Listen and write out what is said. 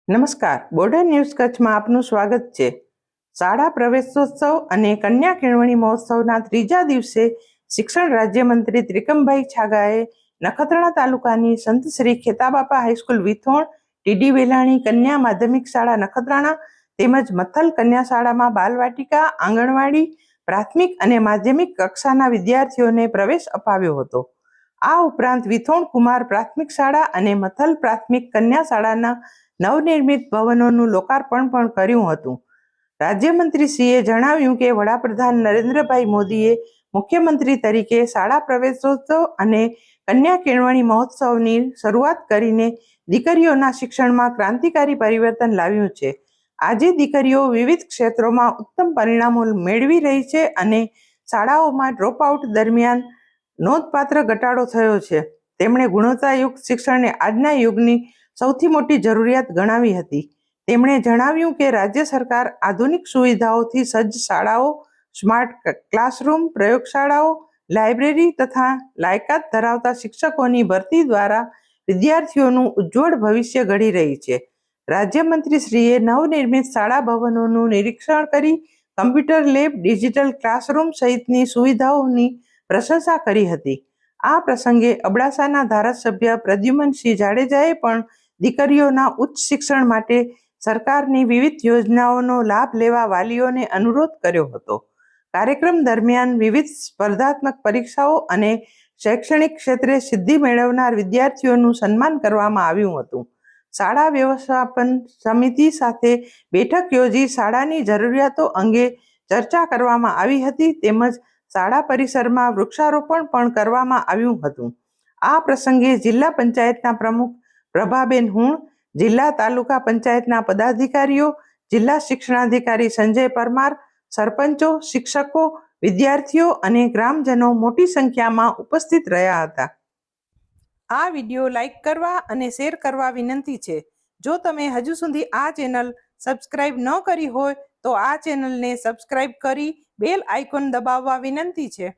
નમસ્કાર, border news કચ્છમાં આપનું સ્વાગત છે. શાળા પ્રવેશોત્સવ અને કન્યા કેળવણી મહોત્સવના ત્રીજા દિવસે શિક્ષણ રાજ્યમંત્રી ત્રિકમભાઈ છાગાએ નખત્રાણા તાલુકાની સંત શ્રી ખેતાબાપા હાઈસ્કૂલ વિથોણ, ટીડી વેલાણી કન્યા માધ્યમિક શાળા નખત્રાણા તેમજ મથલ કન્યા શાળામાં બાલવાટિકા, આંગણવાડી, પ્રાથમિક અને માધ્યમિક કક્ષાના વિદ્યાર્થીઓને પ્રવેશ અપાવ્યો હતો. આ ઉપરાંત વિથોણ કુમાર પ્રાથમિક શાળા અને મથલ પ્રાથમિક કન્યા શાળાના નવનિર્મિત ભવનોનું લોકાર્પણ પણ કર્યું હતું. રાજ્યમંત્રીશ્રીએ જણાવ્યું કે વડાપ્રધાન નરેન્દ્રભાઈ મોદીએ મુખ્યમંત્રી તરીકે શાળા પ્રવેશોત્સવ અને કન્યા કેળવણી મહોત્સવની શરૂઆત કરીને દીકરીઓના શિક્ષણમાં ક્રાંતિકારી પરિવર્તન લાવ્યું છે. આજે દીકરીઓ વિવિધ ક્ષેત્રોમાં ઉત્તમ પરિણામો મેળવી રહી છે અને શાળાઓમાં ડ્રોપઆઉટ દરમિયાન નોંધપાત્ર ઘટાડો થયો છે. તેમણે ગુણવત્તાયુક્ત શિક્ષણને આજના યુગની સૌથી મોટી જરૂરિયાત ગણાવી હતી. તેમણે જણાવ્યું કે રાજ્ય સરકાર આધુનિક સુવિધાઓથી સજ્જ શાળાઓ, સ્માર્ટ ક્લાસરૂમ, પ્રયોગશાળાઓ, લાઇબ્રેરી તથા લાયકાત ધરાવતા શિક્ષકોની ભરતી દ્વારા વિદ્યાર્થીઓનું ઉજ્જવળ ભવિષ્ય ઘડી રહી છે. રાજ્યમંત્રીશ્રીએ નવનિર્મિત શાળા ભવનોનું નિરીક્ષણ કરી કમ્પ્યુટર લેબ, ડિજિટલ ક્લાસરૂમ સહિતની સુવિધાઓની પ્રશંસા કરી હતી. આ પ્રસંગે અબડાસાના ધારાસભ્ય પ્રદ્યુમનસિંહ જાડેજાએ પણ દીકરીઓના ઉચ્ચ શિક્ષણ માટે સરકારની વિવિધ યોજનાઓનો લાભ લેવા વાલીઓને અનુરોધ કર્યો હતો. કાર્યક્રમ દરમિયાન વિવિધ સ્પર્ધાત્મક પરીક્ષાઓ અને શૈક્ષણિક ક્ષેત્રે સિદ્ધિ મેળવનાર વિદ્યાર્થીઓનું સન્માન કરવામાં આવ્યું હતું. શાળા વ્યવસ્થાપન સમિતિ સાથે બેઠક યોજી શાળાની જરૂરિયાતો અંગે ચર્ચા કરવામાં આવી હતી તેમજ શાળા પરિસરમાં વૃક્ષારોપણ પણ કરવામાં આવ્યું હતું. આ પ્રસંગે જિલ્લા પંચાયતના પ્રમુખ પ્રભાબેન હુણ, જિલ્લા તાલુકા પંચાયતના પદાધિકારીઓ, જિલ્લા શિક્ષણાધિકારી સંજય પરમાર, સરપંચો, શિક્ષકો, વિદ્યાર્થીઓ અને ગ્રામજનો મોટી સંખ્યામાં ઉપસ્થિત રહ્યા હતા. આ વિડીયો લાઈક કરવા અને શેર કરવા વિનંતી છે. જો તમે હજુ સુધી આ ચેનલ સબસ્ક્રાઇબ ન કરી હોય તો આ ચેનલને સબસ્ક્રાઇબ કરી બેલ આઇકોન દબાવવા વિનંતી છે.